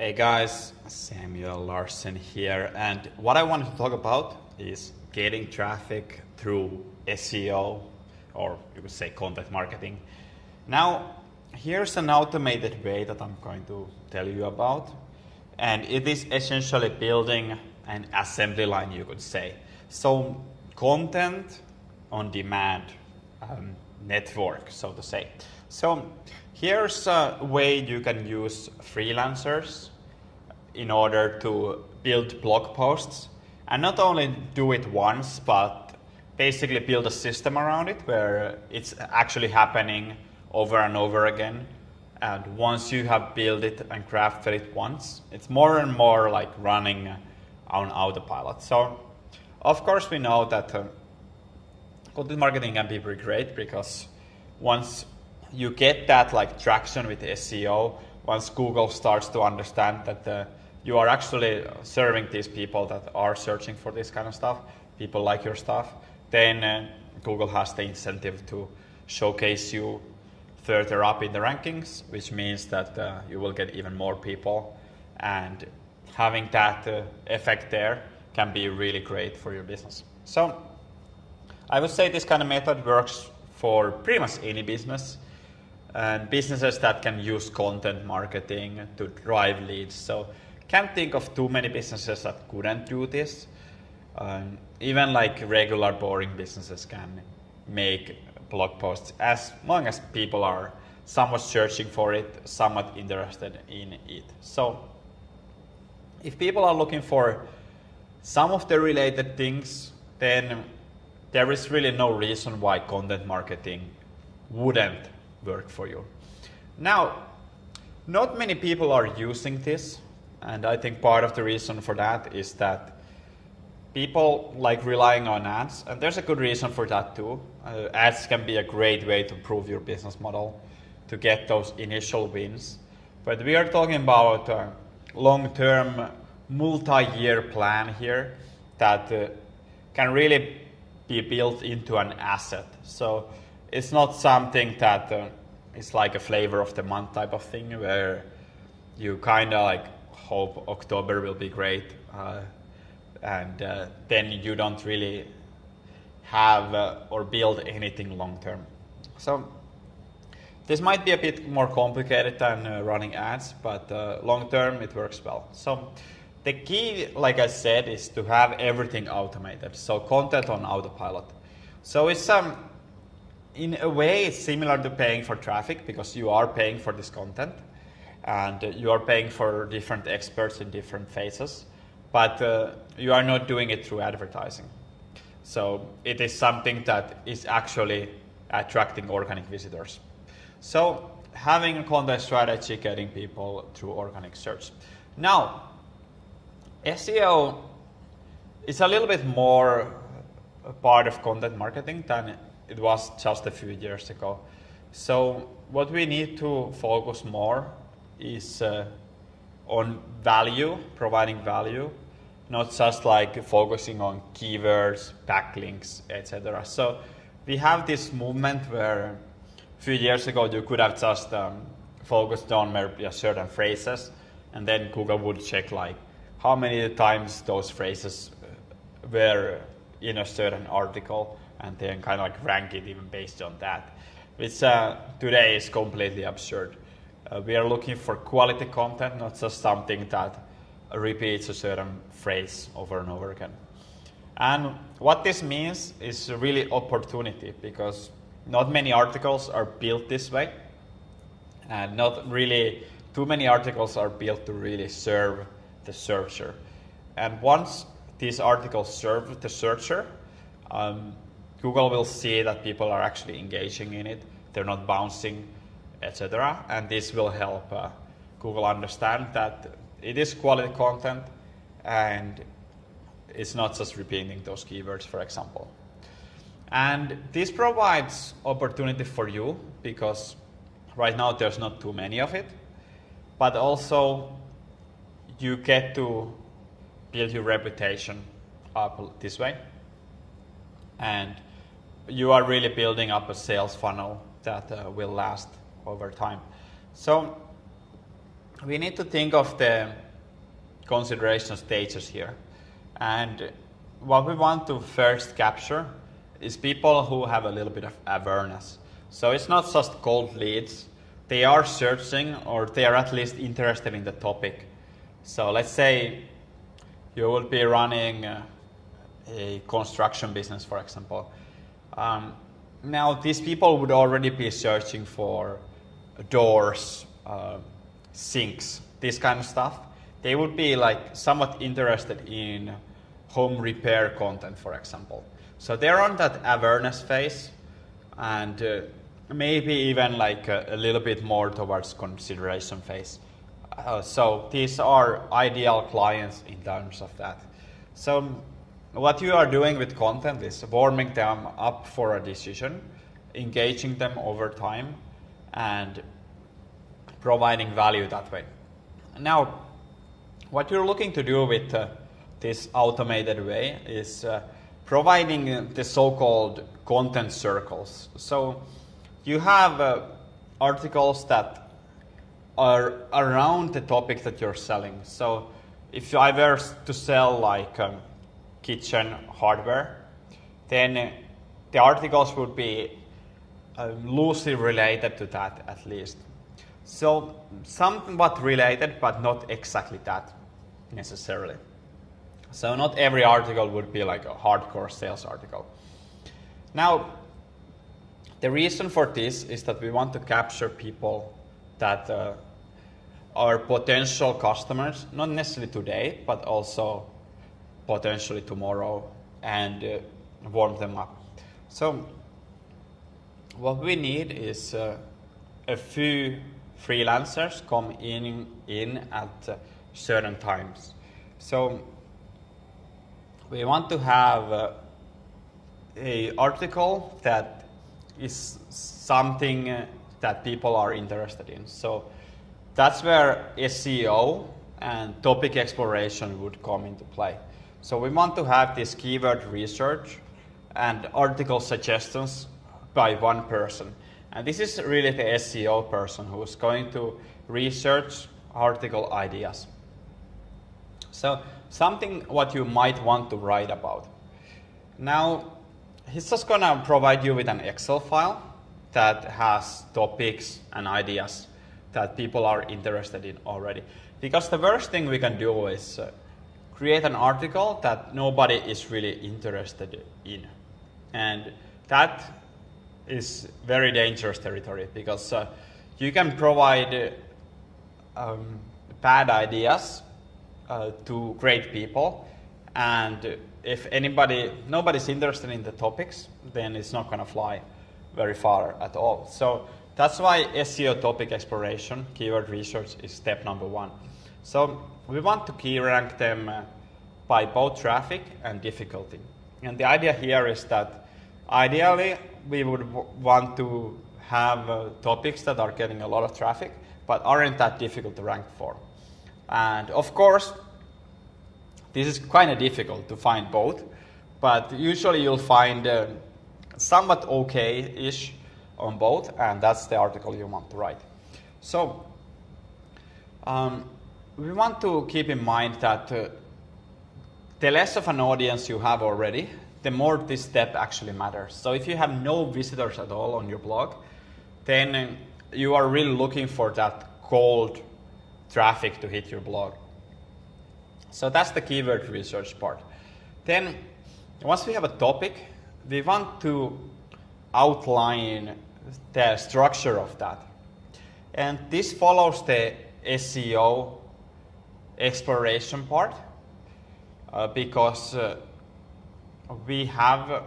Hey guys, Samuel Larsen here, and what I wanted to talk about is getting traffic through SEO, or you could say content marketing. Now, here's an automated way that I'm going to tell you about, and it is essentially building an assembly line, you could say. So, content on demand network, so to say. So, here's a way you can use Freelancers in order to build blog posts, and not only do it once, but basically build a system around it where it's actually happening over and over again. And once you have built it and crafted it once, it's more and more like running on autopilot. So, of course, we know that content marketing can be pretty great because once you get that like traction with SEO, once Google starts to understand that you are actually serving these people that are searching for this kind of stuff, people like your stuff, then Google has the incentive to showcase you further up in the rankings, which means that you will get even more people, and having that effect there can be really great for your business. So I would say this kind of method works for pretty much any business, and businesses that can use content marketing to drive leads. So can't think of too many businesses that couldn't do this. Even like regular boring businesses can make blog posts as long as people are somewhat searching for it, somewhat interested in it. So if people are looking for some of the related things, then there is really no reason why content marketing wouldn't work for you. Now, not many people are using this, and I think part of the reason for that is that people like relying on ads, and there's a good reason for that too. Ads can be a great way to prove your business model, to get those initial wins. But we are talking about a long-term, multi-year plan here that can really be built into an asset. So it's not something that is like a flavor of the month type of thing where you kind of like hope October will be great, and then you don't really have or build anything long term. So this might be a bit more complicated than running ads, but long term it works well. So the key, like I said, is to have everything automated. So content on autopilot. So it's in a way it's similar to paying for traffic because you are paying for this content and you are paying for different experts in different phases, but you are not doing it through advertising. So it is something that is actually attracting organic visitors. So having a content strategy, getting people through organic search. Now, SEO is a little bit more a part of content marketing than it was just a few years ago. So what we need to focus more is on value, providing value, not just like focusing on keywords, backlinks, etc. So we have this movement where a few years ago you could have just focused on maybe certain phrases, and then Google would check like how many times those phrases were in a certain article, and then kind of like rank it even based on that, which today is completely absurd. We are looking for quality content, not just something that repeats a certain phrase over and over again. And what this means is really opportunity, because not many articles are built this way, and not really too many articles are built to really serve the searcher. And once these articles serve the searcher, Google will see that people are actually engaging in it, they're not bouncing, etc. And this will help Google understand that it is quality content and it's not just repeating those keywords, for example. And this provides opportunity for you because right now there's not too many of it, but also you get to build your reputation up this way. And you are really building up a sales funnel that will last over time. So we need to think of the consideration stages here. And what we want to first capture is people who have a little bit of awareness. So it's not just cold leads. They are searching, or they are at least interested in the topic. So let's say you will be running a construction business, for example. Now these people would already be searching for doors, sinks, this kind of stuff. They would be like somewhat interested in home repair content, for example. So they're on that awareness phase, and maybe even like a little bit more towards consideration phase. So these are ideal clients in terms of that. So what you are doing with content is warming them up for a decision, engaging them over time, and providing value that way. Now, what you're looking to do with this automated way is providing the so-called content circles. So you have articles that are around the topic that you're selling. So if I were to sell like kitchen hardware, then the articles would be loosely related to that at least. So somewhat related, but not exactly that necessarily. So not every article would be like a hardcore sales article. Now, the reason for this is that we want to capture people that are potential customers, not necessarily today, but also potentially tomorrow, and warm them up. So what we need is a few freelancers come in at certain times. So we want to have a article that is something that people are interested in. So that's where SEO and topic exploration would come into play. So we want to have this keyword research and article suggestions by one person. And this is really the SEO person who is going to research article ideas. So something what you might want to write about. Now, he's just gonna provide you with an Excel file that has topics and ideas that people are interested in already. Because the worst thing we can do is create an article that nobody is really interested in. And that is very dangerous territory, because you can provide bad ideas to great people, and if nobody's interested in the topics, then it's not going to fly very far at all. So that's why SEO topic exploration, keyword research, is step number one. So we want to key rank them by both traffic and difficulty. And the idea here is that ideally we would want to have topics that are getting a lot of traffic but aren't that difficult to rank for. And of course, this is kind of difficult to find both, but usually you'll find somewhat okay-ish on both, and that's the article you want to write. So we want to keep in mind that the less of an audience you have already, the more this step actually matters. So if you have no visitors at all on your blog, then you are really looking for that cold traffic to hit your blog. So that's the keyword research part. Then once we have a topic, we want to outline the structure of that. And this follows the SEO exploration part because we have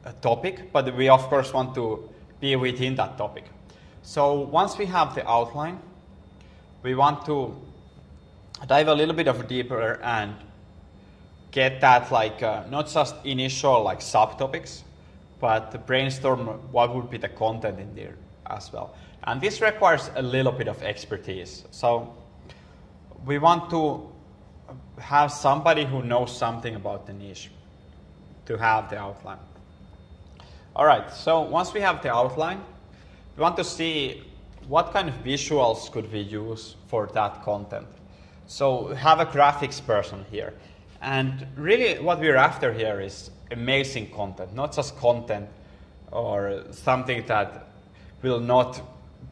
a topic, but we of course want to be within that topic. So once we have the outline, we want to dive a little bit of deeper and get that like not just initial like subtopics, but brainstorm what would be the content in there as well. And this requires a little bit of expertise. So we want to have somebody who knows something about the niche to have the outline. All right, so once we have the outline, we want to see what kind of visuals could we use for that content? So have a graphics person here. And really what we're after here is amazing content, not just content or something that will not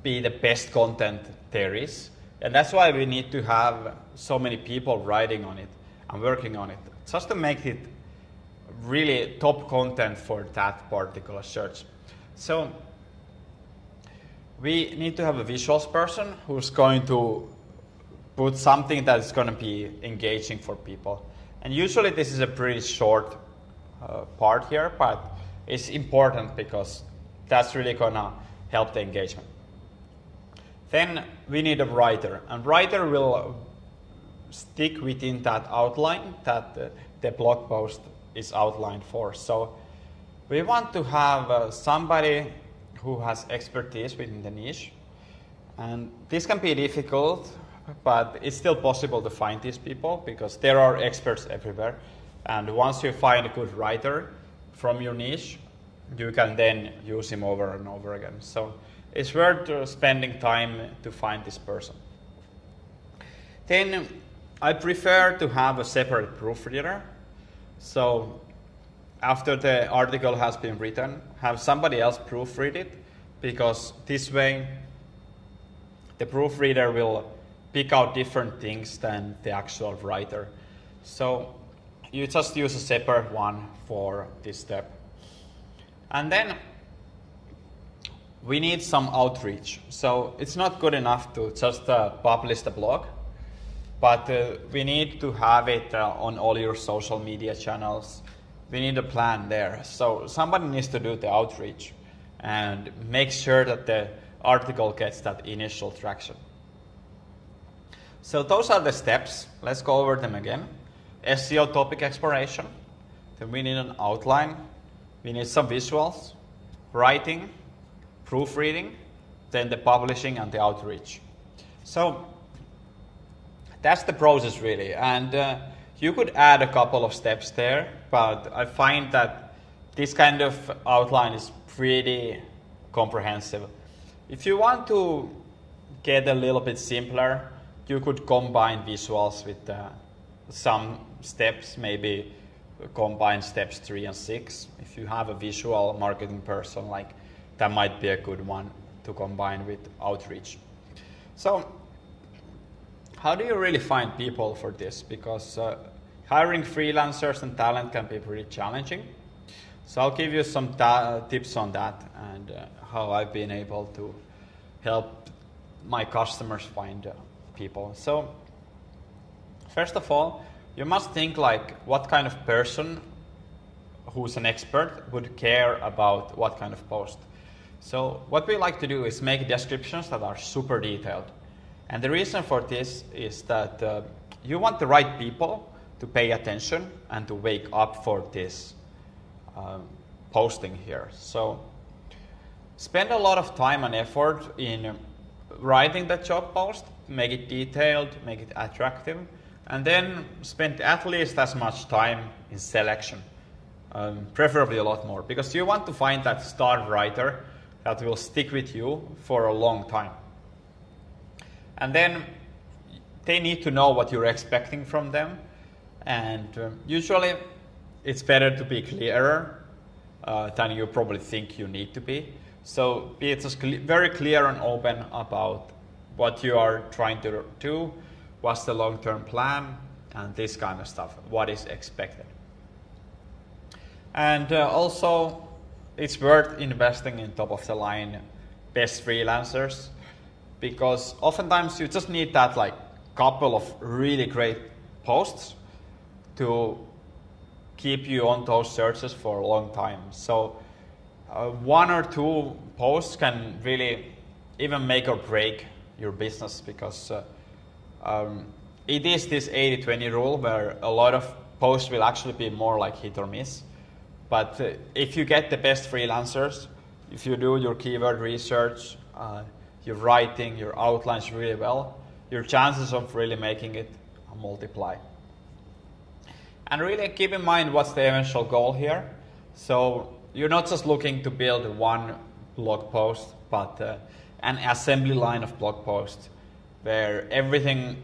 be the best content there is. And that's why we need to have so many people writing on it and working on it, just to make it really top content for that particular search. So we need to have a visuals person who's going to put something that's going to be engaging for people. And usually this is a pretty short part here, but it's important because that's really going to help the engagement. Then we need a writer, and writer will stick within that outline that the blog post is outlined for. So we want to have somebody who has expertise within the niche, and this can be difficult, but it's still possible to find these people because there are experts everywhere. And once you find a good writer from your niche, you can then use him over and over again. So it's worth spending time to find this person. Then I prefer to have a separate proofreader. So after the article has been written, have somebody else proofread it, because this way the proofreader will pick out different things than the actual writer. So you just use a separate one for this step. And then we need some outreach. So it's not good enough to just publish the blog, but we need to have it on all your social media channels. We need a plan there. So somebody needs to do the outreach and make sure that the article gets that initial traction. So those are the steps. Let's go over them again. SEO topic exploration. Then we need an outline. We need some visuals, writing, proofreading, then the publishing and the outreach. So that's the process really. And you could add a couple of steps there, but I find that this kind of outline is pretty comprehensive. If you want to get a little bit simpler, you could combine visuals with some steps, maybe combine steps 3 and 6. If you have a visual marketing person, like that might be a good one to combine with outreach. So how do you really find people for this? Because hiring freelancers and talent can be pretty challenging. So I'll give you some tips on that and how I've been able to help my customers find people. So first of all, you must think like what kind of person who's an expert would care about what kind of post. So what we like to do is make descriptions that are super detailed. And the reason for this is that you want the right people to pay attention and to wake up for this posting here. So spend a lot of time and effort in writing the job post, make it detailed, make it attractive, and then spend at least as much time in selection, preferably a lot more, because you want to find that star writer that will stick with you for a long time. And then they need to know what you're expecting from them, and usually it's better to be clearer than you probably think you need to be. So be just very clear and open about what you are trying to do, what's the long-term plan, and this kind of stuff, what is expected. And also, it's worth investing in top-of-the-line best freelancers, because oftentimes you just need that like couple of really great posts to keep you on those searches for a long time. So 1 or 2 posts can really even make or break your business, because it is this 80-20 rule where a lot of posts will actually be more like hit or miss. But if you get the best freelancers, if you do your keyword research, your writing, your outlines really well, your chances of really making it multiply. And really keep in mind what's the eventual goal here. So you're not just looking to build one blog post, but an assembly line of blog posts where everything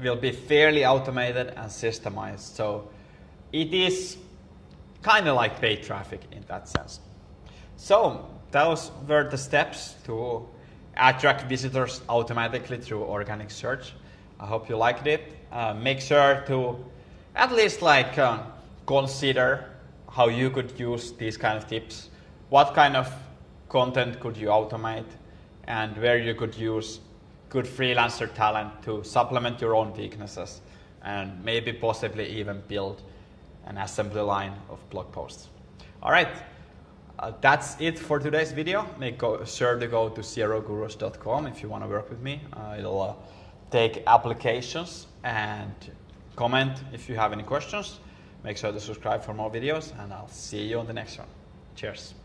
will be fairly automated and systemized. So it is kind of like paid traffic in that sense. So those were the steps to attract visitors automatically through organic search. I hope you liked it. Make sure to at least consider how you could use these kind of tips. What kind of content could you automate, and where you could use good freelancer talent to supplement your own weaknesses, and maybe possibly even build an assembly line of blog posts. All right, that's it for today's video. Make sure to go to zerogurus.com if you want to work with me. It'll take applications, and comment if you have any questions. Make sure to subscribe for more videos, and I'll see you on the next one. Cheers.